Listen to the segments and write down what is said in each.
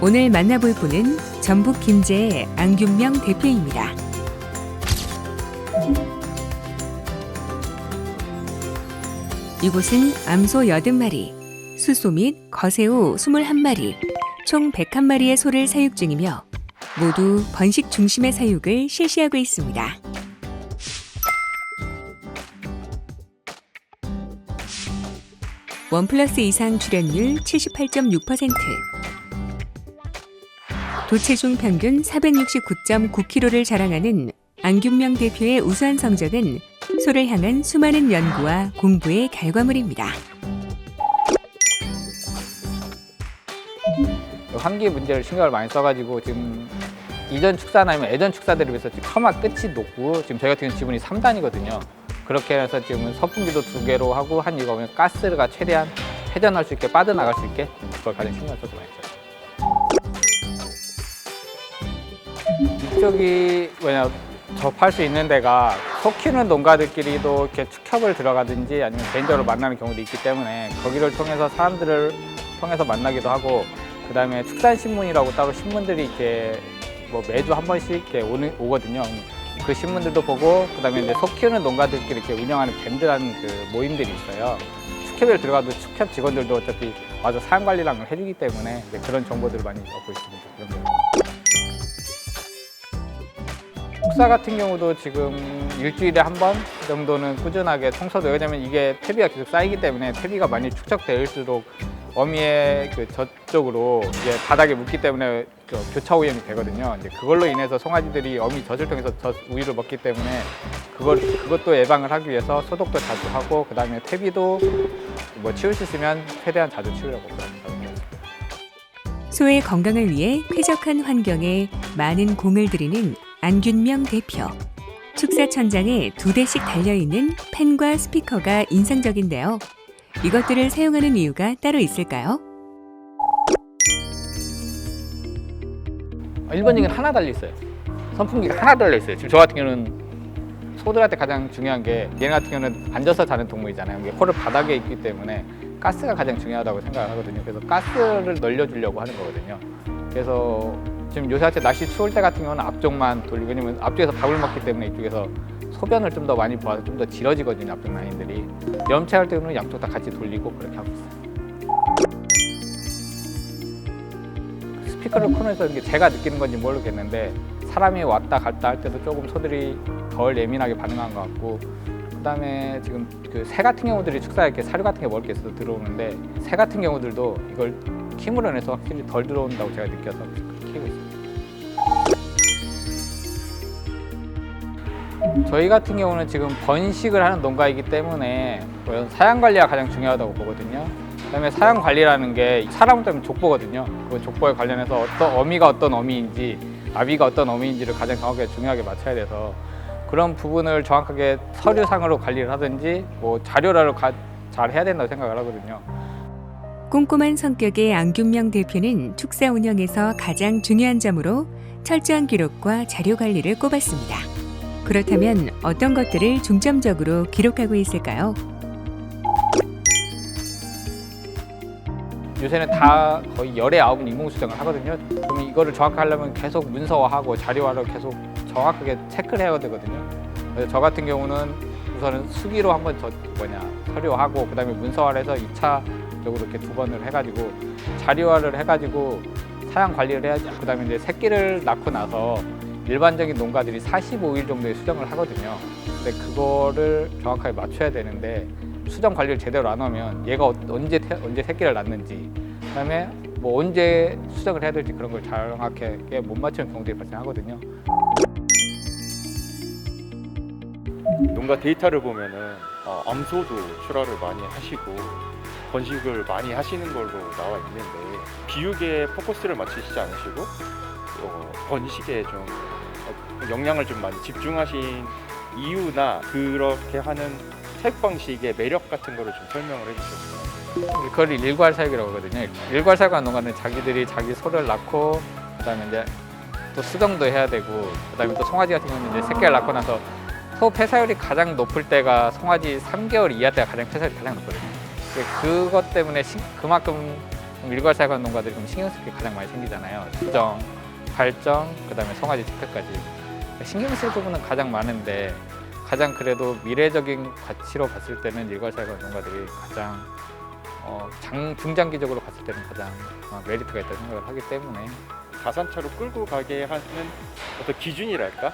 오늘 만나볼 분은 전북 김제의 안균명 대표입니다. 이곳은 암소 80마리, 수소 및 거새우 21마리, 총 101마리의 소를 사육 중이며 모두 번식 중심의 사육을 실시하고 있습니다. 원 플러스 이상 출현율 78.6%, 도체중 평균 469.9kg를 자랑하는 안균명 대표의 우수한 성적은 소를 향한 수많은 연구와 공부의 결과물입니다. 환기 문제를 신경을 많이 써가지고 지금 이전 축사나 아니면 예전 축사들에 비해서 지금 커마 끝이 높고 지금 저희 같은 경우는 지분이 3단이거든요. 그렇게 해서 지금 선풍기도 2개로 하고 한 이유가 뭐냐면 가스가 최대한 회전할 수 있게 빠져나갈 수 있게 그걸 가장 신경을 써서 많이 써요. 이쪽이 뭐냐 접할 수 있는 데가 소 키우는 농가들끼리도 이렇게 축협을 들어가든지 아니면 개인적으로 만나는 경우도 있기 때문에 거기를 통해서 사람들을 통해서 만나기도 하고 그다음에 축산신문이라고 따로 신문들이 이렇게 뭐 매주 한 번씩 이렇게 오거든요. 그 신문들도 보고 그다음에 이제 소 키우는 농가들끼리 이렇게 운영하는 밴드라는 그 모임들이 있어요. 축협에 들어가도 축협 직원들도 어차피 와서 사양 관리를 해주기 때문에 그런 정보들을 많이 얻고 있습니다. 그런 거. 축사 같은 경우도 지금 일주일에 한 번 정도는 꾸준하게 청소도 왜냐면 이게 퇴비가 계속 쌓이기 때문에 퇴비가 많이 축적될수록 어미의 그 저쪽으로 이제 바닥에 묻기 때문에 교차 오염이 되거든요. 이제 그걸로 인해서 송아지들이 어미 젖을 통해서 젖 우유를 먹기 때문에 그것도 예방을 하기 위해서 소독도 자주 하고 그다음에 퇴비도 뭐 치울 수 있으면 최대한 자주 치우려고 그럽니다. 소의 건강을 위해 쾌적한 환경에 많은 공을 들이는 안균명 대표. 축사 천장에 2대씩 달려있는 펜과 스피커가 인상적인데요. 이것들을 사용하는 이유가 따로 있을까요? 일반적인 하나 달려있어요. 선풍기가 하나 달려있어요. 지금 저 같은 경우는 소들한테 가장 중요한 게 얘네 같은 경우는 앉아서 자는 동물이잖아요. 이게 코를 바닥에 있기 때문에 가스가 가장 중요하다고 생각을 하거든요. 그래서 가스를 늘려주려고 하는 거거든요. 그래서 지금 요새 날씨 추울 때 같은 경우는 앞쪽만 돌리고 왜냐면 앞쪽에서 밥을 먹기 때문에 이쪽에서 소변을 좀 더 많이 보아서 좀 더 길어지거든요. 앞쪽 라인들이. 염체할 때는 양쪽 다 같이 돌리고 그렇게 하고 있어요. 스피커를 코너에서 이게 제가 느끼는 건지 모르겠는데 사람이 왔다 갔다 할 때도 조금 소들이 덜 예민하게 반응한 것 같고 그다음에 지금 그 새 같은 경우들이 축사에 이렇게 사료 같은 게 먹을 게 있어서 들어오는데 새 같은 경우들도 이걸 힘으로 내서 확실히 덜 들어온다고 제가 느껴서 키우고 있습니다. 저희 같은 경우는 지금 번식을 하는 농가이기 때문에 사양 관리가 가장 중요하다고 보거든요. 그다음에 사양 관리라는 게 사람 때문에 족보거든요. 그 족보에 관련해서 어떤 어미가 어떤 어미인지 아비가 어떤 어미인지를 가장 정확하게 중요하게 맞춰야 돼서 그런 부분을 정확하게 서류상으로 관리를 하든지 뭐 자료라도 잘 해야 된다고 생각을 하거든요. 꼼꼼한 성격의 안균명 대표는 축사 운영에서 가장 중요한 점으로 철저한 기록과 자료 관리를 꼽았습니다. 그렇다면 어떤 것들을 중점적으로 기록하고 있을까요? 요새는 다 거의 열에 9은 인공수정을 하거든요. 그러면 이거를 정확하게 하려면 계속 문서화하고 자료화를 계속 정확하게 체크를 해야 되거든요. 그래서 저 같은 경우는 우선은 수기로 한번 서류하고 그다음에 문서화를 해서 2차적으로 이렇게 2번을 해가지고 자료화를 해가지고 사양 관리를 해야지. 그다음에 이제 새끼를 낳고 나서 일반적인 농가들이 45일 정도의 수정을 하거든요. 근데 그거를 정확하게 맞춰야 되는데 수정 관리를 제대로 안 하면 얘가 언제 새끼를 낳는지 그다음에 뭐 언제 수정을 해야 될지 그런 걸 정확하게 못 맞추는 경우들이 발생하거든요. 농가 데이터를 보면은 암소도 출하를 많이 하시고 번식을 많이 하시는 걸로 나와 있는데 비육에 포커스를 맞추시지 않으시고 번식에 좀 영향을 좀 많이 집중하신 이유나 그렇게 하는 사육 방식의 매력 같은 거를 좀 설명을 해주셨어요. 그걸 일괄사육이라고 하거든요. 일괄사육하는 농가는 자기들이 자기 소를 낳고 그다음에 이제 또 수정도 해야 되고 그다음에 또 송아지 같은 경우는 이제 새끼를 낳고 나서 소 폐사율이 가장 높을 때가 송아지 3개월 이하 때가 폐사율이 가장 높거든요. 그것 때문에 그만큼 일괄사관 농가들이 좀 신경 쓸 게 가장 많이 생기잖아요. 수정, 발정, 그다음에 송아지 체크까지. 신경 쓸 부분은 가장 많은데 가장 그래도 미래적인 가치로 봤을 때는 일괄사관 농가들이 가장 중장기적으로 봤을 때는 가장 메리트가 있다고 생각을 하기 때문에 가산차로 끌고 가게 하는 어떤 기준이랄까?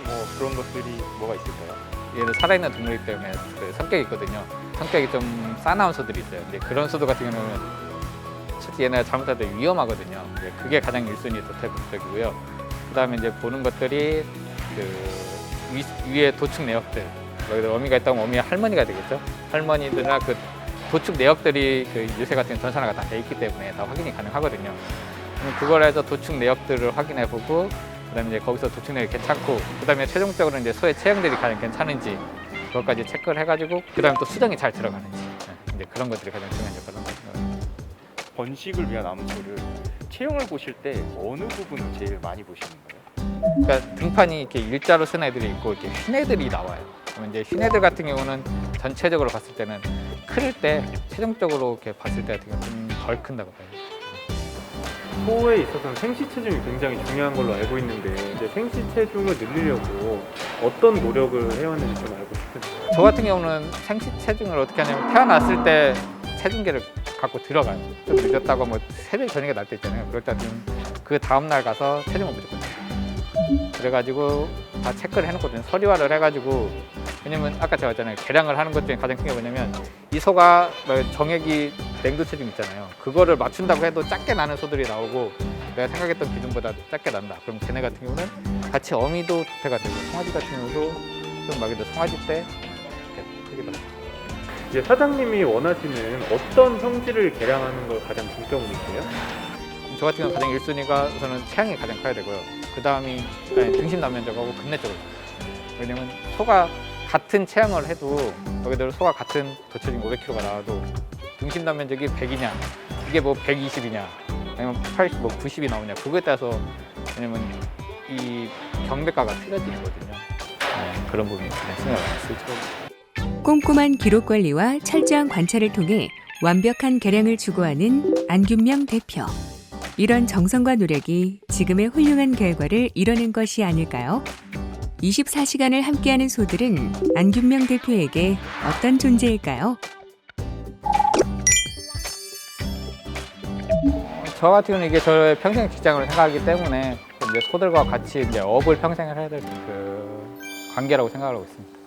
뭐 그런 것들이 뭐가 있을까요? 얘는 살아있는 동물이기 때문에 그 성격이 있거든요. 성격이 좀 싸나운 소들이 있어요. 근데 그런 소들 같은 경우는 솔직히 얘네가 잘못할 때 위험하거든요. 근데 그게 가장 1순위 도태국적이고요. 그 다음에 이제 보는 것들이 그 위에 도축 내역들. 여기다 어미가 있다면 어미의 할머니가 되겠죠. 할머니들이나 그 도축 내역들이 그 유세 같은 전산화가 다 돼 있기 때문에 다 확인이 가능하거든요. 그걸 해서 도축 내역들을 확인해 보고 그다음에 이제 거기서 도축 내역이 괜찮고 그다음에 최종적으로 이제 소의 체형들이 가장 괜찮은지 그것까지 체크를 해가지고 그다음에 또 수정이 잘 들어가는지 이제 그런 것들이 가장 중요한 역할을 합니다. 번식을 위한 암소를 체형을 보실 때 어느 부분을 제일 많이 보시는 거예요? 그러니까 등판이 이렇게 일자로 쓴 애들이 있고 이렇게 흰 애들이 나와요. 그러면 이제 흰 애들 같은 경우는 전체적으로 봤을 때는 클 때 최종적으로 이렇게 봤을 때 같은 경우는 좀 덜 큰다고 봐요. 소에 있어서는 생시 체중이 굉장히 중요한 걸로 알고 있는데 이제 생시 체중을 늘리려고 어떤 노력을 해왔는지 좀 알고 싶은데요. 저 같은 경우는 생식 체중을 어떻게 하냐면 태어났을 때 체중계를 갖고 들어가요. 좀 늦었다고 뭐 새벽 저녁에 날 때 있잖아요. 그럴 때는 그 다음 날 가서 체중을 무조건 재요. 그래가지고 다 체크를 해놓거든요. 서류화를 해가지고 왜냐면 아까 제가 했잖아요. 계량을 하는 것 중에 가장 큰 게 뭐냐면 이 소가 정액이 냉도 체중 있잖아요. 그거를 맞춘다고 해도 작게 나는 소들이 나오고 내가 생각했던 기준보다 작게 난다. 그럼 걔네 같은 경우는 같이 어미도 도태가 되고 송아지 같은 경우도 좀 막이도 송아지 때 이렇게 크게 나요. 이제 사장님이 원하시는 어떤 성질을 개량하는 걸 가장 중점을 두세요? 저 같은 경우는 가장 1순위가 우선은 체형이 가장 커야 되고요. 그 다음이 등심 남면적하고 근내 쪽을 봐요. 왜냐면 소가 같은 체형을 해도 여기들 소가 같은 도체중 500kg가 나와도 등심 남면적이 100이냐 이게 뭐 120이냐 아니면 80, 뭐 90이 나오냐 그거에 따라서 왜냐면 이 경백가가 틀려지거든요. 그런 부분이 가장 신경을 많이 쓰죠. 꼼꼼한 기록 관리와 철저한 관찰을 통해 완벽한 개량을 추구하는 안균명 대표. 이런 정성과 노력이 지금의 훌륭한 결과를 이뤄낸 것이 아닐까요? 24시간을 함께하는 소들은 안균명 대표에게 어떤 존재일까요? 저 같은 경우는 이게 저의 평생 직장으로 생각하기 때문에 이제 소들과 같이 이제 업을 평생을 해야 될 그 관계라고 생각을 하고 있습니다.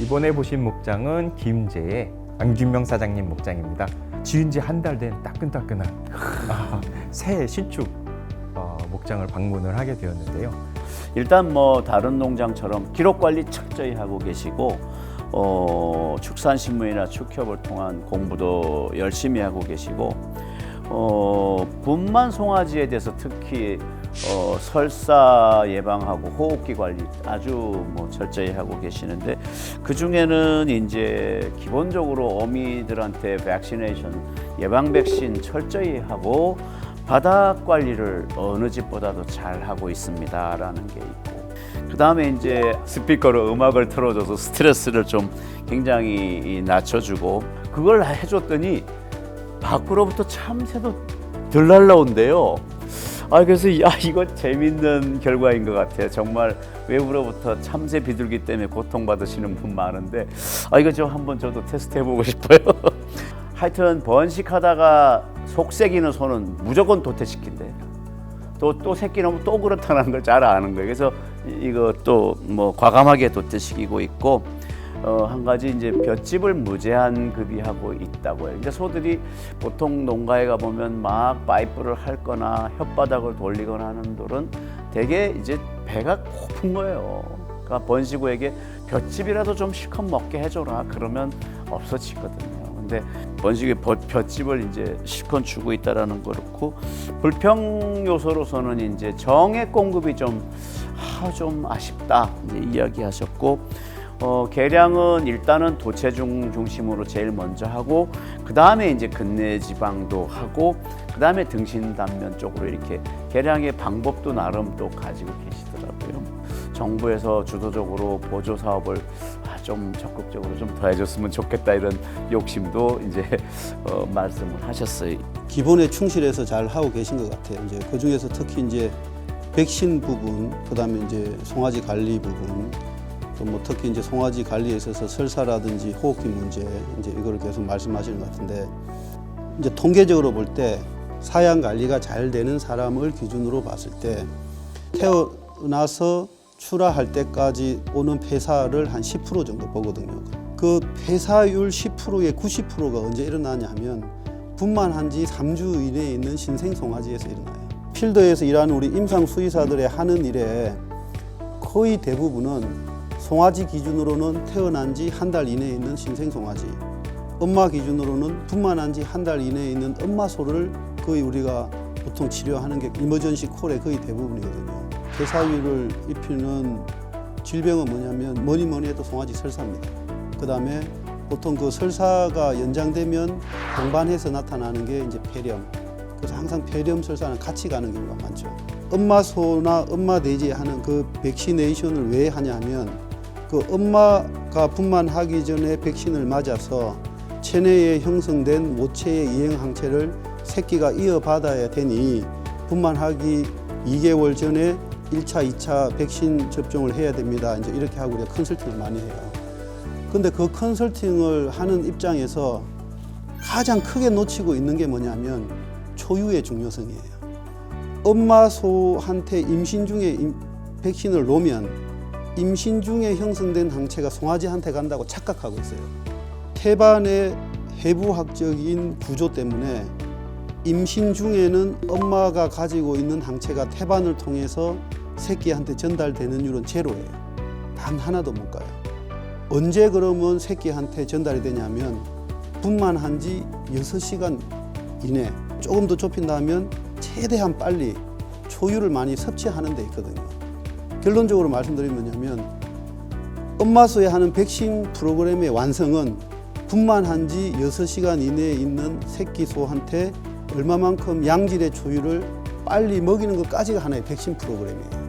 이번에 보신 목장은 김제의 안균명 사장님 목장입니다. 지은 지 한 달 된 따끈따끈한 새 신축 목장을 방문을 하게 되었는데요. 일단 뭐 다른 농장처럼 기록 관리 철저히 하고 계시고 축산신문이나 축협을 통한 공부도 열심히 하고 계시고 분만 송아지에 대해서 특히 설사 예방하고 호흡기 관리 아주 뭐 철저히 하고 계시는데 그 중에는 이제 기본적으로 어미들한테 백시네이션 예방 백신 철저히 하고 바닥 관리를 어느 집보다도 잘 하고 있습니다라는 게 있고 그 다음에 이제 스피커로 음악을 틀어줘서 스트레스를 좀 굉장히 낮춰주고 그걸 해줬더니 밖으로부터 참새도 덜 날라온대요. 그래서 이거 재밌는 결과인 것 같아요. 정말 외부로부터 참새 비둘기 때문에 고통받으시는 분 많은데 이거 좀 한번 저도 테스트해보고 싶어요. 하여튼 번식하다가 속색이는 소는 무조건 도태시킨대. 또 새끼 놈은 또 그렇다는 걸 잘 아는 거예요. 그래서 이거 또 뭐 과감하게 도태시키고 있고 한 가지 이제 볏짚을 무제한 급이하고 있다고 해요. 이제 소들이 보통 농가에 가 보면 막 파이프를 핥거나 혓바닥을 돌리거나 하는 돌은 되게 이제 배가 고픈 거예요. 그러니까 번식우에게 볏짚이라도 좀 실컷 먹게 해줘라. 그러면 없어지거든요. 근데 번식에 볏짚을 이제 실컷 주고 있다라는 거 그렇고 불평 요소로서는 이제 정액 공급이 좀 아쉽다 이제 이야기하셨고. 계량은 일단은 도체중 중심으로 제일 먼저 하고 그 다음에 이제 근내 지방도 하고 그 다음에 등심 단면 쪽으로 이렇게 계량의 방법도 나름 또 가지고 계시더라고요. 정부에서 주도적으로 보조 사업을 좀 적극적으로 좀 더 해줬으면 좋겠다 이런 욕심도 이제 말씀을 하셨어요. 기본에 충실해서 잘 하고 계신 것 같아요. 이제 그 중에서 특히 이제 백신 부분, 그다음에 이제 송아지 관리 부분, 또 뭐 특히 이제 송아지 관리에 있어서 설사라든지 호흡기 문제 이제 이거를 계속 말씀하시는 것 같은데 이제 통계적으로 볼 때 사양 관리가 잘 되는 사람을 기준으로 봤을 때 태어나서 출하할 때까지 오는 폐사를 한 10% 정도 보거든요. 그 폐사율 10%의 90%가 언제 일어나냐 하면 분만한 지 3주 이내에 있는 신생 송아지에서 일어나요. 필드에서 일하는 우리 임상 수의사들의 하는 일에 거의 대부분은 송아지 기준으로는 태어난 지 한 달 이내에 있는 신생 송아지, 엄마 기준으로는 분만한 지 한 달 이내에 있는 엄마 소를 거의 우리가 보통 치료하는 게 이머전시 콜의 거의 대부분이거든요. 폐사율을 입히는 질병은 뭐냐면 뭐니 해도 송아지 설사입니다. 그 다음에 보통 그 설사가 연장되면 동반해서 나타나는 게 이제 폐렴. 그래서 항상 폐렴 설사는 같이 가는 경우가 많죠. 엄마 소나 엄마 돼지에 하는 그 백시네이션을 왜 하냐 하면 그 엄마가 분만하기 전에 백신을 맞아서 체내에 형성된 모체의 이행 항체를 새끼가 이어받아야 되니 분만하기 2개월 전에 1차, 2차 백신 접종을 해야 됩니다. 이제 이렇게 하고 우리가 컨설팅을 많이 해요. 근데 그 컨설팅을 하는 입장에서 가장 크게 놓치고 있는 게 뭐냐면 초유의 중요성이에요. 엄마 소한테 임신 중에 백신을 놓으면 임신 중에 형성된 항체가 송아지한테 간다고 착각하고 있어요. 태반의 해부학적인 구조 때문에 임신 중에는 엄마가 가지고 있는 항체가 태반을 통해서 새끼한테 전달되는 율은 제로예요. 단 하나도 못 가요. 언제 그러면 새끼한테 전달이 되냐면 분만한 지 6시간 이내, 조금 더 좁힌다면 최대한 빨리 초유를 많이 섭취하는 데 있거든요. 결론적으로 말씀드리면 뭐냐면 엄마소에 하는 백신 프로그램의 완성은 분만한 지 6시간 이내에 있는 새끼 소한테 얼마만큼 양질의 초유를 빨리 먹이는 것까지가 하나의 백신 프로그램이에요.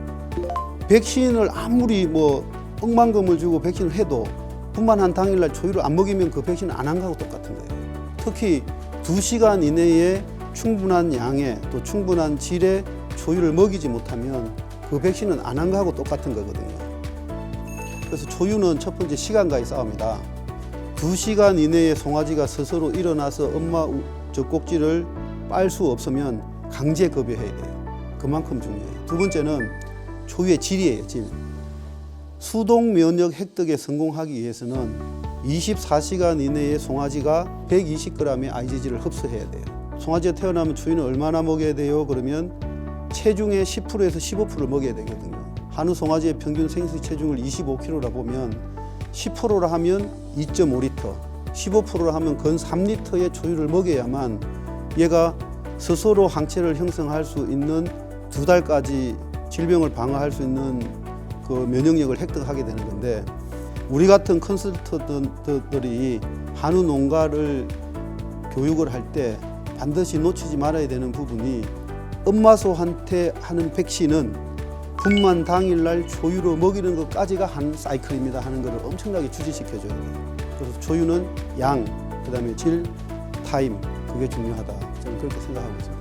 백신을 아무리 뭐 억만금을 주고 백신을 해도 분만한 당일날 초유를 안 먹이면 그 백신은 안 한 거하고 똑같은 거예요. 특히 2시간 이내에 충분한 양의 또 충분한 질의 초유를 먹이지 못하면 그 백신은 안 한 거하고 똑같은 거거든요. 그래서 초유는 첫 번째 시간과의 싸움이다. 2시간 이내에 송아지가 스스로 일어나서 엄마 젖꼭지를 빨 수 없으면 강제 급여해야 돼요. 그만큼 중요해요. 두 번째는 초유의 질이에요. 질. 수동 면역 획득에 성공하기 위해서는 24시간 이내에 송아지가 120g의 IgG를 흡수해야 돼요. 송아지가 태어나면 초유는 얼마나 먹여야 돼요? 그러면 체중의 10%에서 15%를 먹여야 되거든요. 한우 송아지의 평균 생식 체중을 25kg라 보면 10%라 하면 2.5리터, 15%라 하면 건 3리터의 초유를 먹여야만 얘가 스스로 항체를 형성할 수 있는 2달까지 질병을 방어할 수 있는 그 면역력을 획득하게 되는 건데 우리 같은 컨설턴트들이 한우 농가를 교육을 할 때 반드시 놓치지 말아야 되는 부분이 엄마소한테 하는 백신은 분만 당일날 초유로 먹이는 것까지가 한 사이클입니다 하는 것을 엄청나게 주지시켜줘야 돼요. 그래서 초유는 양, 그다음에 질, 타임 그게 중요하다. 저는 그렇게 생각하고 있습니다.